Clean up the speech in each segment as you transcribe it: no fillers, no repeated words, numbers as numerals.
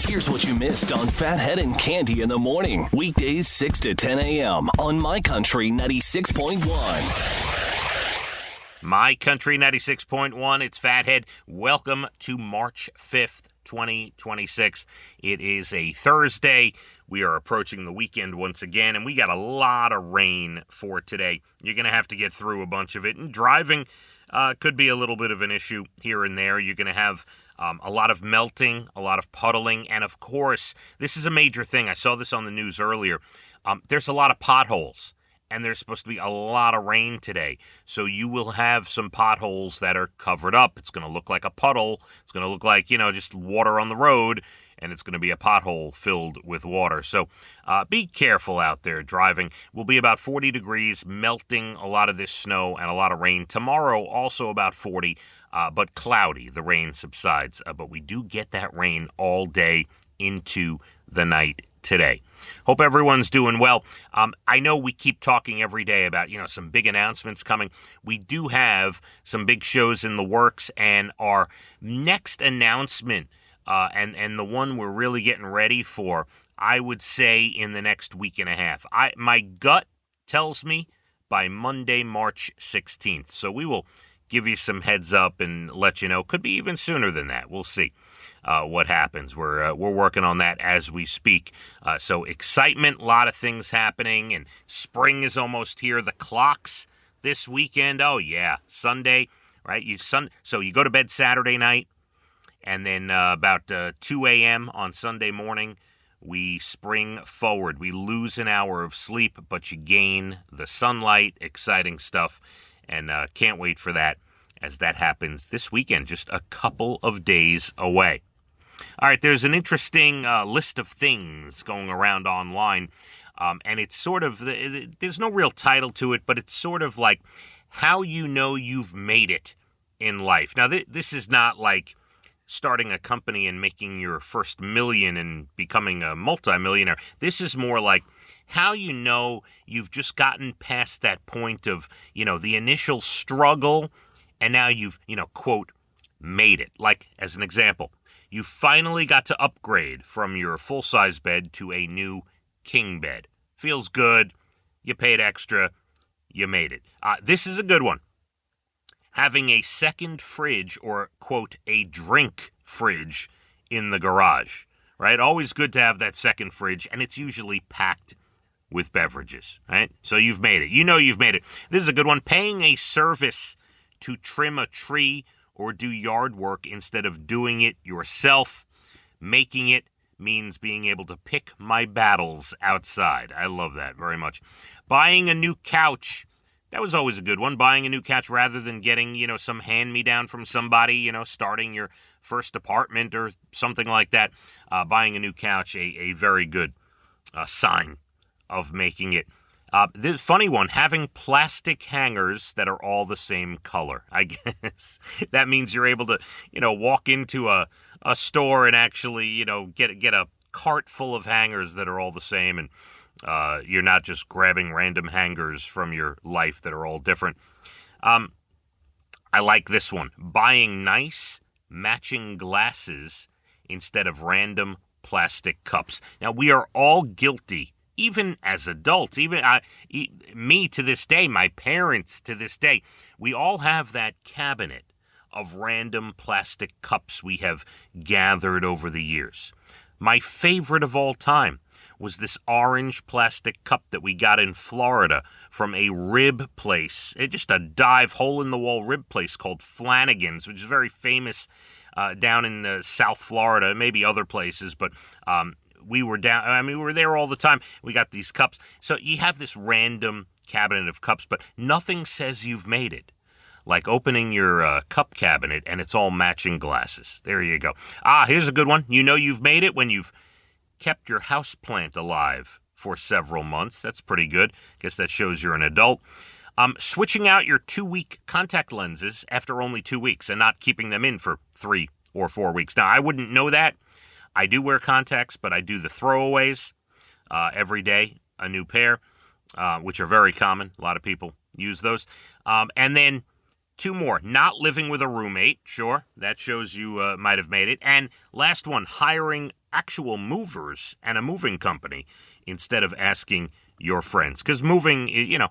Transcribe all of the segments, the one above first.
Here's what you missed on Phathead and Cande in the morning. Weekdays 6 to 10 a.m. on My Country 96.1. My Country 96.1, it's Phathead. Welcome to March 5th, 2026. It is a Thursday. We are approaching the weekend once again, and we got a lot of rain for today. You're going to have to get through a bunch of it, and driving could be a little bit of an issue here and there. You're going to have a lot of melting, a lot of puddling, and of course, this is a major thing. I saw this on the news earlier. There's a lot of potholes. And there's supposed to be a lot of rain today. So you will have some potholes that are covered up. It's going to look like a puddle. It's going to look like, just water on the road. And it's going to be a pothole filled with water. So be careful out there driving. We'll be about 40 degrees, melting a lot of this snow and a lot of rain. Tomorrow, also about 40, but cloudy. The rain subsides. But we do get that rain all day into the night today. Hope everyone's doing well. I know we keep talking every day about, some big announcements coming. We do have some big shows in the works, and our next announcement, and the one we're really getting ready for, I would say in the next week and a half. My gut tells me by Monday, March 16th. So we will give you some heads up and let you know. Could be even sooner than that. We'll see. What happens. We're working on that as we speak. So excitement, a lot of things happening, and spring is almost here. The clocks this weekend. Oh yeah, Sunday, right? So you go to bed Saturday night, and then about 2 a.m. on Sunday morning, we spring forward. We lose an hour of sleep, but you gain the sunlight. Exciting stuff, and can't wait for that as that happens this weekend, just a couple of days away. All right, there's an interesting list of things going around online, and it's sort of, there's no real title to it, but it's sort of like how you know you've made it in life. Now, this is not like starting a company and making your first million and becoming a multimillionaire. This is more like how you know you've just gotten past that point of, the initial struggle, and now you've, quote, made it. Like, as an example, you finally got to upgrade from your full-size bed to a new king bed. Feels good. You paid extra. You made it. This is a good one. Having a second fridge or, quote, a drink fridge in the garage, right? Always good to have that second fridge, and it's usually packed with beverages, right? So you've made it. You know you've made it. This is a good one. Paying a service to trim a tree or do yard work instead of doing it yourself. Making it means being able to pick my battles outside. I love that very much. Buying a new couch. That was always a good one. Buying a new couch rather than getting, some hand-me-down from somebody, starting your first apartment or something like that. Buying a new couch, a very good sign of making it. The funny one, having plastic hangers that are all the same color. I guess that means you're able to, walk into a store and actually, get a cart full of hangers that are all the same, and you're not just grabbing random hangers from your life that are all different. I like this one. Buying nice matching glasses instead of random plastic cups. Now, we are all guilty. Even as adults, even me to this day, my parents to this day, we all have that cabinet of random plastic cups we have gathered over the years. My favorite of all time was this orange plastic cup that we got in Florida from a rib place, just a hole-in-the-wall rib place called Flanagan's, which is very famous down in South Florida, maybe other places, but we were there all the time. We got these cups. So you have this random cabinet of cups, but nothing says you've made it like opening your cup cabinet and it's all matching glasses. There you go. Here's a good one. You know you've made it when you've kept your house plant alive for several months. That's pretty good. Guess that shows you're an adult. Switching out your 2-week contact lenses after only 2 weeks and not keeping them in for 3 or 4 weeks. Now, I wouldn't know that. I do wear contacts, but I do the throwaways every day, a new pair, which are very common. A lot of people use those. And then 2 more. Not living with a roommate. Sure, that shows you might have made it. And last one, hiring actual movers and a moving company instead of asking your friends. Because moving,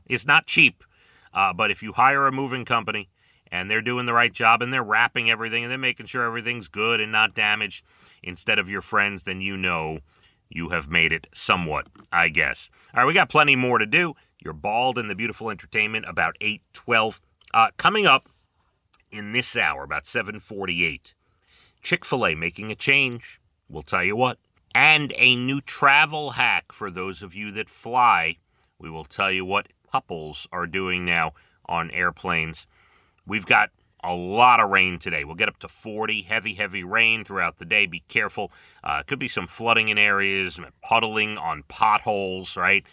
is not cheap. But if you hire a moving company and they're doing the right job and they're wrapping everything and they're making sure everything's good and not damaged instead of your friends, then you have made it somewhat, I guess. All right, we got plenty more to do. You're Bald and the Beautiful Entertainment about 8:12. Coming up in this hour, about 7:48, Chick-fil-A making a change. We'll tell you what. And a new travel hack for those of you that fly. We will tell you what couples are doing now on airplanes. We've got a lot of rain today. We'll get up to 40, heavy rain throughout the day. Be careful. Could be some flooding in areas, puddling on potholes, right?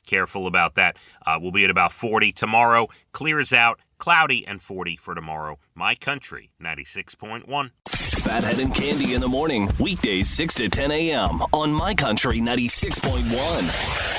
Careful about that. We'll be at about 40 tomorrow. Clears out, cloudy and 40 for tomorrow. My Country 96.1. Phathead and Cande in the morning, weekdays 6 to 10 a.m. on My Country 96.1.